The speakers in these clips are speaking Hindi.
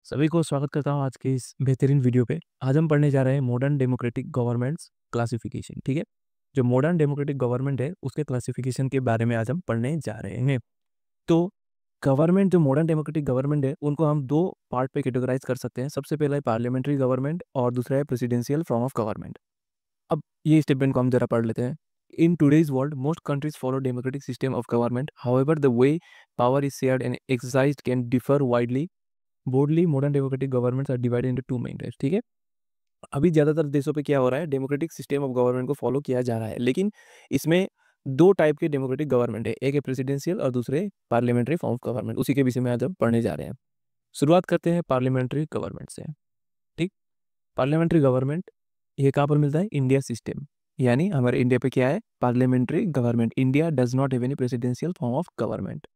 सभी को स्वागत करता हूँ आज के इस बेहतरीन वीडियो पे। आज हम पढ़ने जा रहे हैं मॉडर्न डेमोक्रेटिक गवर्नमेंट्स क्लासिफिकेशन। ठीक है, जो मॉडर्न डेमोक्रेटिक गवर्नमेंट है उसके क्लासिफिकेशन के बारे में आज हम पढ़ने जा रहे हैं। तो गवर्नमेंट, जो मॉडर्न डेमोक्रेटिक गवर्नमेंट है, उनको हम दो पार्ट पे कैटेगराइज कर सकते हैं। सबसे पहला है पार्लियामेंट्री गवर्नमेंट और दूसरा है प्रेसिडेंशियल फॉर्म ऑफ गवर्नमेंट। अब ये स्टेटमेंट को हम जरा पढ़ लेते हैं। In today's world most countries follow democratic system of government, however the way power is shared and exercised can differ widely. Broadly modern democratic governments are divided into two main types. ठीक है, अभी ज़्यादातर देशों पे क्या हो रहा है, डेमोक्रेटिक सिस्टम ऑफ गवर्नमेंट को फॉलो किया जा रहा है, लेकिन इसमें दो टाइप के डेमोक्रेटिक गवर्नमेंट है, एक है प्रेसिडेंशियल और दूसरे पार्लियामेंट्री फॉर्म ऑफ गवर्नमेंट। उसी के विषय में आज हम पढ़ने जा रहे हैं। शुरुआत करते हैं पार्लियामेंट्री गवर्नमेंट से। ठीक, पार्लियामेंट्री गवर्नमेंट ये कहाँ पर मिलता है? इंडिया सिस्टम, यानी हमारे इंडिया पे क्या है? Parliamentary government. India does not have any presidential form of government.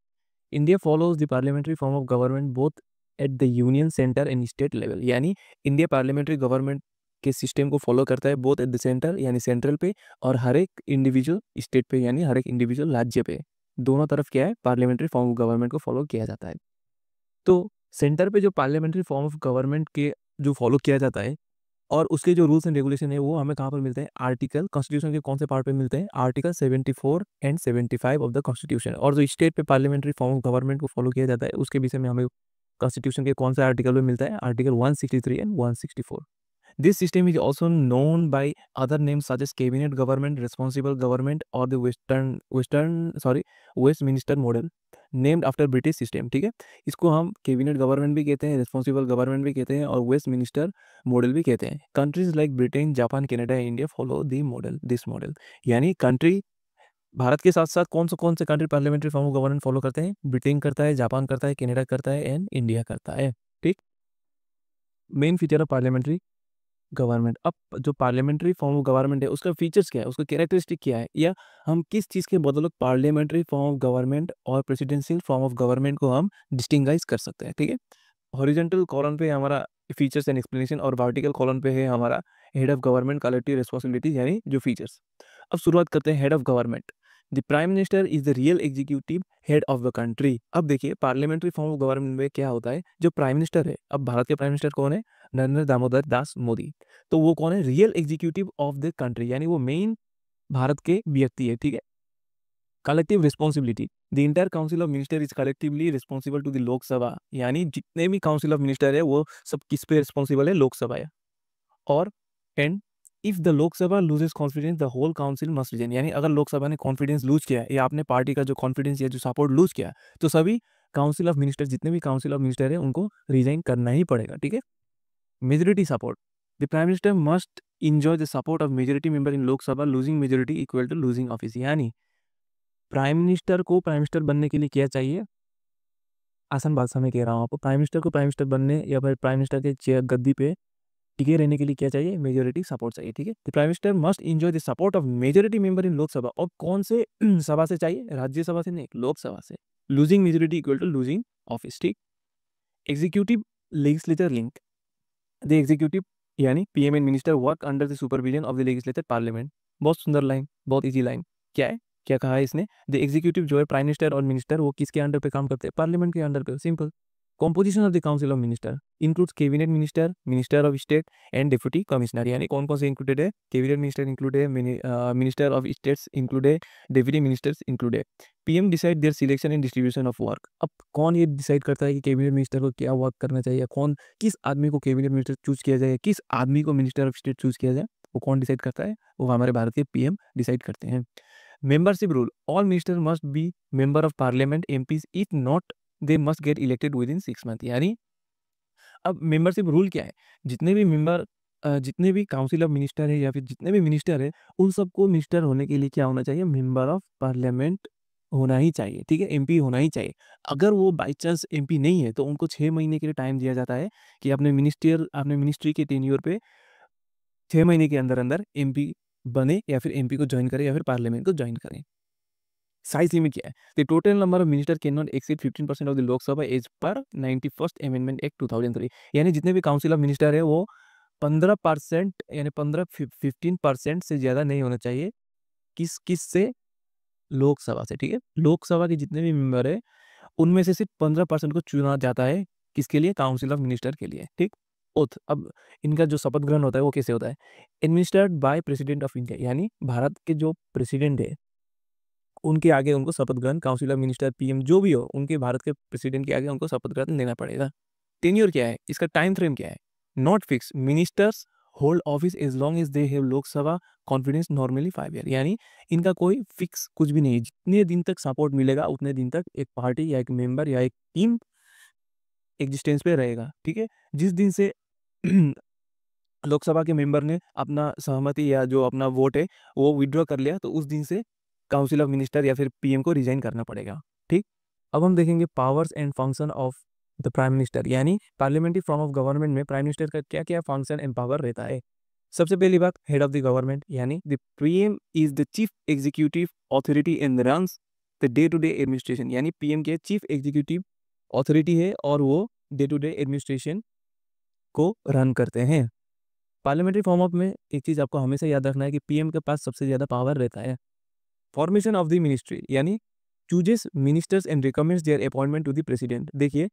India follows the parliamentary form of government both at the union centre and state level, यानी इंडिया पार्लियामेंट्री गवर्नमेंट के सिस्टम को फॉलो करता है बोथ एट द सेंटर यानी सेंट्रल पे, और हर एक इंडिविजुअल स्टेट पे यानी हर एक इंडिविजुअल राज्य पे, दोनों तरफ क्या है, पार्लियामेंट्री फॉर्म ऑफ गवर्नमेंट को फॉलो किया जाता है। तो सेंटर पे जो पार्लियामेंट्री फॉर्म ऑफ गवर्नमेंट के जो फॉलो किया जाता है और उसके जो रूल्स एंड रेगुलेशन है वो हमें कहाँ पर मिलते हैं? आर्टिकल, कॉन्स्टिट्यूशन के कौन से पार्ट पे मिलते हैं? Article 74 and 75 of the constitution. और जो स्टेट पे पार्लियामेंट्री फॉर्म ऑफ गवर्नमेंट को फॉलो किया जाता है उसके विषय में हमें कॉन्स्टिट्यूशन के कौन से आर्टिकल में मिलता है? Article 163 and 164। This system is also known by other names such as cabinet government, responsible government, or the Westminster model, named after British system। ठीक है, इसको हम कैबिनेट गवर्नमेंट भी कहते हैं, रिस्पॉन्सिबल गवर्नमेंट भी कहते हैं और वेस्टमिनिस्टर मॉडल भी कहते हैं। Countries like Britain, Japan, Canada, India follow this model. यानी कंट्री, भारत के साथ साथ कौन से country parliamentary form of government follow करते हैं? ब्रिटेन करता है, जापान करता है, कनाडा करता है एंड इंडिया करता है। ठीक, main feature of parliamentary government. अब जो पार्लियामेंट्री फॉर्म ऑफ गवर्नमेंट है उसका फीचर्स क्या है, उसका कैरेक्टरिस्टिक क्या है, या हम किस चीज़ के बदौलत पार्लियामेंट्री फॉर्म ऑफ गवर्नमेंट और प्रेसिडेंशियल फॉर्म ऑफ गवर्नमेंट को हम डिस्टिंगाइज कर सकते हैं। ठीक है, हॉरिजॉन्टल कॉलम पे हमारा फीचर्स एंड एक्सप्लेनेशन और वर्टिकल कॉलम पे है हमारा head of government collective responsibilities, यानी जो फीचर्स। अब शुरुआत करते हैं head of government. The prime minister is the real executive head of the country. अब देखिए पार्लियामेंट्री फॉर्म ऑफ गवर्नमेंट में क्या होता है, जो प्राइम मिनिस्टर है, अब भारत के प्राइम मिनिस्टर कौन है? नरेंद्र दामोदर दास मोदी। तो वो कौन है? Real executive of the country, यानी वो मेन भारत के व्यक्ति है। ठीक है, collective responsibility, the entire council of minister is collectively responsible to the Lok Sabha, यानी जितने भी काउंसिल ऑफ मिनिस्टर है वो सब किस पे रिस्पॉन्सिबल है? लोकसभा है। और and if the Lok Sabha loses confidence the whole council must resign, यानी अगर लोकसभा ने कॉन्फिडेंस लूज किया या आपने पार्टी का जो कॉन्फिडेंस या जो सपोर्ट लूज किया, तो सभी काउंसिल ऑफ मिनिस्टर, जितने भी काउंसिल ऑफ मिनिस्टर है उनको रिजाइन करना ही पड़ेगा। ठीक है, majority support, the prime minister must enjoy the support of majority member in Lok Sabha, losing majority equal to losing office. यानी प्राइम मिनिस्टर को प्राइम मिनिस्टर बनने के लिए क्या चाहिए? आसान भाषा में कह रहा हूँ आपको, प्राइम मिनिस्टर को प्राइम मिनिस्टर बनने या फिर प्राइम मिनिस्टर के चेयर गद्दी पे टिके रहने के लिए क्या चाहिए? मेजोरिटी सपोर्ट चाहिए। ठीक है, the prime minister must enjoy the support of majority member in Lok Sabha. और कौन से सभा से चाहिए? राज्यसभा से नहीं, लोकसभा से। Losing majority equal to losing office. ठीक, executive legislature link, the executive यानी PM and minister work under the supervision of the legislature parliament. बहुत सुंदर लाइन, बहुत इजी लाइन। क्या है, क्या कहा है इसने? द एग्जीक्यूटिव जो है प्राइम मिनिस्टर और मिनिस्टर, वो किसके अंडर पे काम करते हैं? पार्लियामेंट के अंडर पे। Simple. Composition of the council of minister includes cabinet minister, minister of state and deputy commissioner. यानी कौन कौन से इंक्लूडेड है? कैबिनेट मिनिस्टर इंक्लूड है, मिनिस्टर ऑफ स्टेट्स इंक्लूड है, डिप्टी मिनिस्टर्स इंक्लूड है। PM decide their selection and distribution of work. अब कौन ये डिसाइड करता है कि कैबिनेट मिनिस्टर को क्या वर्क करना चाहिए, कौन, किस आदमी को कैबिनेट मिनिस्टर चूज किया जाए, किस आदमी को मिनिस्टर ऑफ स्टेट चूज किया जाए? वो कौन डिसाइड करता है? वो हमारे भारत के पीएम डिसाइड करते हैं। Membership rule, all minister must be member of parliament MPs, if not they must get elected with in 6 month. यानी अब मेंबरशिप रूल क्या है? जितने भी मेंबर, जितने भी काउंसिल ऑफ मिनिस्टर है या फिर जितने भी मिनिस्टर है, उन सबको मिनिस्टर होने के लिए क्या होना चाहिए? मेंबर ऑफ पार्लियामेंट होना ही चाहिए। ठीक है, एमपी होना ही चाहिए। अगर वो बाई चांस एमपी नहीं है तो उनको 6 महीने के लिए टाइम दिया जाता है कि अपने मिनिस्ट्री के टेन्योर पे 6 महीने के अंदर अंदर एमपी बने या फिर एमपी को ज्वाइन करें या फिर पार्लियामेंट को ज्वाइन करें। साइज लिमिट क्या है? The total number of minister can not exceed 15% of the Lok Sabha as per 91st amendment act 2003। यानी जितने भी काउंसिल ऑफ मिनिस्टर है वो 15% यानी 15% से ज़्यादा नहीं होना चाहिए। किस से? लोकसभा से। ठीक है, लोकसभा के जितने भी मेंबर है उनमें से सिर्फ 15% को चुना जाता है किसके लिए? काउंसिल ऑफ मिनिस्टर के लिए, ठीक। ओथ, अब इनका जो शपथ ग्रहण होता है वो कैसे होता है? Administered by president of India, यानी भारत के जो प्रेसिडेंट है उनके आगे उनको शपथ ग्रहण, काउंसिल ऑफ मिनिस्टर, पीएम जो भी हो, उनके भारत के प्रेसिडेंट के आगे उनको शपथ ग्रहण लेना पड़ेगा। टेन्योर क्या है, इसका टाइम फ्रेम क्या है? Not fix, ministers hold office as long as they have Lok Sabha confidence, normally 5 year, यानी इनका कोई फिक्स कुछ भी नहीं है। जितने दिन तक सपोर्ट मिलेगा उतने दिन तक एक पार्टी या एक मेंबर या एक टीम एग्जिस्टेंस पे रहेगा, ठीक है। जिस दिन से लोकसभा के मेंबर ने अपना सहमति या जो अपना वोट है वो विड्रॉ कर लिया, तो उस दिन से काउंसिल ऑफ मिनिस्टर या फिर पीएम को रिजाइन करना पड़ेगा, ठीक। अब हम देखेंगे powers and function of the prime minister, यानी पार्लियामेंट्री फॉर्म ऑफ गवर्नमेंट में प्राइम मिनिस्टर का क्या क्या फंक्शन एंड पावर रहता है। सबसे पहली बात, हेड ऑफ द गवर्नमेंट, यानी the PM is the chief executive authority and runs the day to day administration, यानी पीएम के चीफ एग्जीक्यूटिव अथॉरिटी है और वो डे टू डे एडमिनिस्ट्रेशन को रन करते हैं। पार्लियामेंट्री फॉर्म ऑफ में एक चीज आपको हमेशा याद रखना है कि पीएम के पास सबसे ज्यादा पावर रहता है। फॉर्मेशन ऑफ द मिनिस्ट्री, यानी chooses ministers and recommends their appointment to the president. देखिए,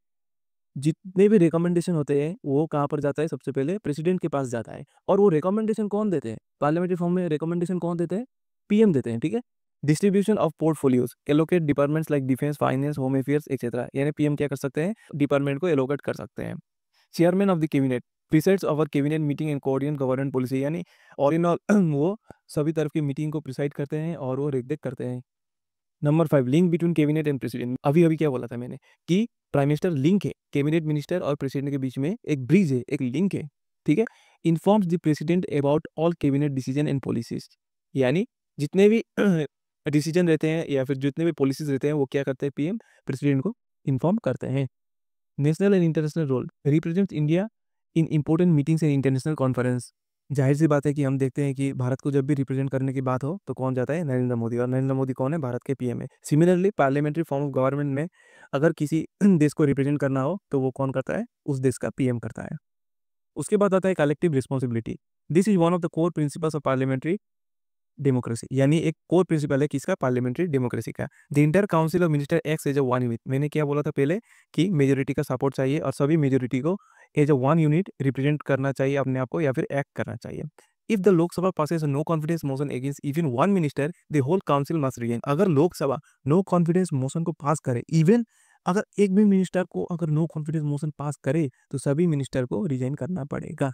जितने भी रिकमेंडेशन होते हैं वो कहाँ पर जाता है? सबसे पहले प्रेसिडेंट के पास जाता है। और वो रिकमेंडेशन कौन देते हैं? पार्लियामेंट्री फॉर्म में रिकमेंडेशन कौन देते हैं? पीएम देते हैं, ठीक है। Distribution of portfolios, allocate departments like defence, finance, home affairs etcetera, यानी पीएम क्या कर सकते हैं? डिपार्टमेंट को एलोकेट कर सकते हैं। Chairman of the cabinet presides over cabinet meeting and coordinate government policy, यानी और इन ऑल वो सभी तरफ की मीटिंग को प्रिसाइड करते हैं और वो रेख करते हैं। Number 5, link between cabinet and president. अभी अभी क्या बोला था मैंने कि प्राइम मिनिस्टर लिंक है, कैबिनेट मिनिस्टर और प्रेसिडेंट के बीच में एक ब्रिज है, एक लिंक है, ठीक है। Informs the president about all cabinet decision and policies, यानी जितने भी डिसीजन रहते हैं या फिर जितने भी पॉलिसीज रहते हैं वो क्या करते हैं? पीएम प्रेसिडेंट को इन्फॉर्म करते हैं। National and international role, represents India in important meetings and international conference. जाहिर सी बात है कि हम देखते हैं कि भारत को जब भी रिप्रेजेंट करने की बात हो तो कौन जाता है? नरेंद्र मोदी। और नरेंद्र मोदी कौन है? भारत के पीएम है। Similarly parliamentary form of government में अगर किसी देश को रिप्रेजेंट करना हो तो वो कौन करता है? उस देश का पीएम करता है। उसके बाद आता है collective responsibility. This is one of the core principles of parliamentary democracy, यानी एक कोर प्रिंसिपल है किसका? पार्लियामेंट्री डेमोक्रेसी का। The inter council of minister acts as a one unit. मैंने क्या बोला था पहले कि मेजोरिटी का सपोर्ट चाहिए और सभी मेजोरिटी को as a one unit represent करना चाहिए अपने आप को या फिर एक्ट करना चाहिए। If the Lok Sabha passes no confidence motion against even one minister the whole council must resign. अगर लोकसभा नो कॉन्फिडेंस मोशन को पास करे, इवन अगर एक भी मिनिस्टर को अगर नो कॉन्फिडेंस मोशन पास करे तो सभी मिनिस्टर को रिजाइन करना पड़ेगा।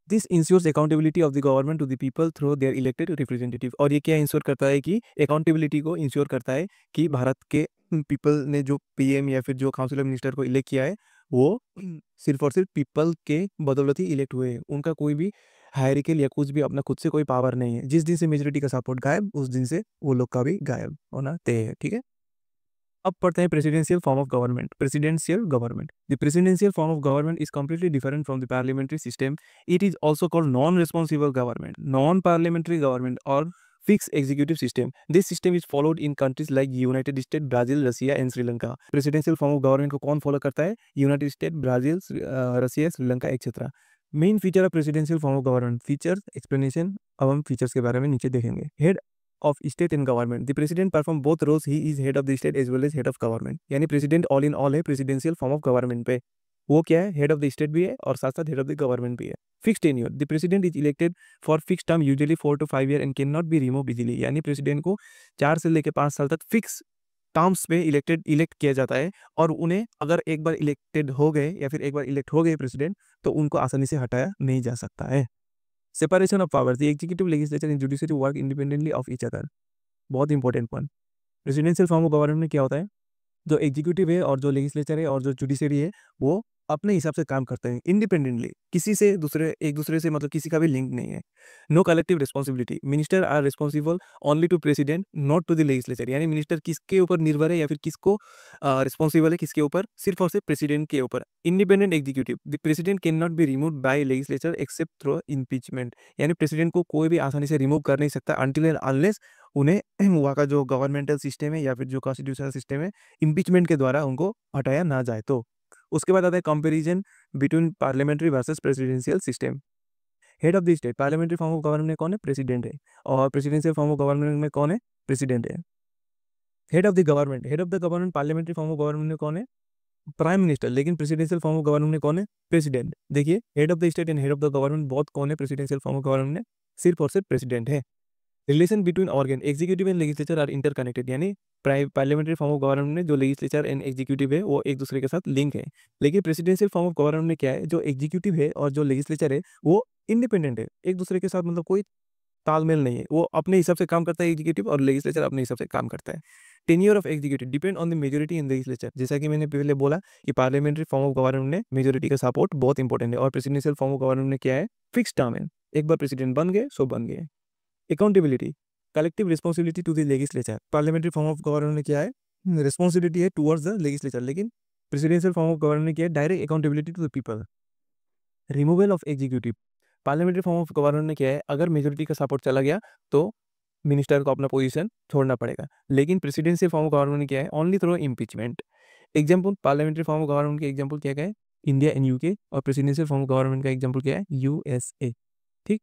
This ensures accountability of the government to the people through their elected representative. और ये क्या इंश्योर करता है? कि अकाउंटेबिलिटी को इंश्योर करता है कि भारत के पीपल ने जो पीएम या फिर जो काउंसिल ऑफ मिनिस्टर को इलेक्ट किया है वो सिर्फ और सिर्फ पीपल के बदौलत ही इलेक्ट हुए हैं। उनका कोई भी हायरिकल या कुछ भी अपना खुद से कोई पावर नहीं है। जिस दिन से मेजोरिटी का सपोर्ट गायब, उस दिन से वो लोग का भी गायब होना तय है, ठीक है। अब पढ़ते हैं presidential form of government. Presidential government, the presidential form of government is completely different from the parliamentary system. It is also called non responsible government, non parliamentary government और fix executive system. This system is followed in countries like United State, Brazil, Russia and Sri Lanka. Presidential form of government को कौन फॉलो करता है? United State, Brazil, Russia, Sri Lanka etcetera. Main feature of presidential form of government, features, explanation. अब हम फीचर्स के बारे में नीचे देखेंगे। Head of state and government, the president perform both roles, he is head of the state as well as head of government। यानी प्रेसिडेंट ऑल इन ऑल है प्रेसिडेंशियल फॉर्म ऑफ गवर्नमेंट पे। वो क्या है? हेड ऑफ द स्टेट भी है और साथ साथ हेड ऑफ द गवर्नमेंट भी है। Fix tenure, the president is elected for fix term usually 4 to 5 year and can not be remove easily. यानी प्रेसिडेंट को 4 से लेकर 5 साल तक फिक्स टर्म्स पे इलेक्ट किया जाता है और उन्हें अगर एक बार इलेक्टेड हो गए या फिर एक बार इलेक्ट हो गए प्रेसिडेंट तो उनको आसानी से हटाया नहीं जा सकता है। Separation of powers, the executive, legislature and judiciary work independently of each other. बहुत important point. Presidential form of government में क्या होता है? जो एग्जीक्यूटिव है और जो लेजिस्लेचर है और जो जुडिशरी है वो अपने हिसाब से काम करते हैं इंडिपेंडेंटली, किसी से एक दूसरे से मतलब किसी का भी लिंक नहीं है। No collective responsibility, minister are responsible only to president not to the legislature. यानी मिनिस्टर किसके ऊपर निर्भर है या फिर किसको रिस्पॉन्सिबल है? किसके ऊपर? सिर्फ और सिर्फ प्रेसिडेंट के ऊपर। Independent executive, the president can not be remove by legislature accept through impeachment. यानी प्रेसिडेंट को कोई भी आसानी से रिमूव कर नहीं सकता अनटिल एंड अनलेस उन्हें वहाँ का जो गवर्नमेंटल सिस्टम है या फिर जो कॉन्स्टिट्यूशनल सिस्टम है इम्पीचमेंट के द्वारा उनको हटाया ना जाए तो। उसके बाद आता है comparison between parliamentary versus presidential system. Head of the state, parliamentary form of government में कौन है? प्रेसिडेंट है। और प्रेसिडेंशियल फॉर्म ऑफ गवर्नमेंट में कौन है? प्रेसिडेंट है। Head of the government, head of the government parliamentary form of government में कौन है? प्राइम मिनिस्टर, लेकिन प्रेसिडेंशियल फॉर्म ऑफ गवर्नमेंट में कौन है? प्रेसिडेंट। देखिए, head of the state and head of the government बहुत कौन है प्रेसिडेंशियल फॉर्म ऑफ गवर्नमेंट में? सिर्फ और सिर्फ प्रेसिडेंट है। Relation between organ executive and legislature are interconnected, यानी पार्लियामेंट्री फॉर्म ऑफ गवर्नमेंट में जो लेजिस्लेचर एंड एग्जीक्यूटिव है वो एक दूसरे के साथ लिंक है। लेकिन प्रेसिडेंशियल फॉर्म ऑफ गवर्नमेंट में क्या है, जो एग्जीक्यूटिव है और जो लेजिस्लेचर है वो इंडिपेंडेंट है, एक दूसरे के साथ मतलब कोई तालमेल नहीं है, वो अपने हिसाब से काम करता है एग्जीक्यूटिव, और लेजिस्लेचर अपने हिसाब से काम करता है। Tenure of executive depend on the majority in legislature, जैसा कि मैंने पहले बोला कि पार्लियामेंट्री फॉर्म ऑफ गवर्नमेंट में मेजोरिटी का सपोर्ट बहुत इंपॉर्टेंट है, और प्रेसिडेंशियल फॉर्म ऑफ गवर्नमेंट में क्या है? फिक्स टर्म है, एक बार प्रेसिडेंट बन गए सो बन गए। Accountability, collective responsibility to the legislature, parliamentary form of government में क्या है? रिस्पॉन्सिबिलिटी है टुवर्ड्स द लेजिस्लेचर, लेकिन प्रेसिडेंशियल फॉर्म ऑफ गवर्नमेंट में क्या है? Direct accountability to the people. Removal of executive, parliamentary form of government में क्या है? अगर मेजोरिटी का सपोर्ट चला गया तो मिनिस्टर को अपना पोजीशन छोड़ना पड़ेगा, लेकिन प्रेसिडेंशियल फॉर्म ऑफ गवर्नमेंट में क्या है? Only through impeachment. Example, parliamentary form of government के एग्जाम्पल क्या क्या है? इंडिया एंड यूके, और प्रेसिडेंशियल फॉर्म ऑफ गवर्नमेंट का एग्जाम्पल क्या है? यूएसए। ठीक।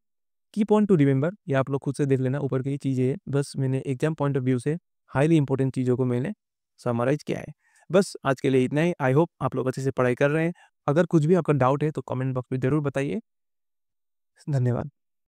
की पॉइंट टू रिमेंबर, ये आप लोग खुद से देख लेना, ऊपर की चीज़ें है, बस मैंने एग्जाम पॉइंट ऑफ व्यू से हाईली इंपॉर्टेंट चीज़ों को मैंने समराइज किया है। बस आज के लिए इतना ही। आई होप आप लोग अच्छे से पढ़ाई कर रहे हैं। अगर कुछ भी आपका डाउट है तो कमेंट बॉक्स में ज़रूर बताइए। धन्यवाद।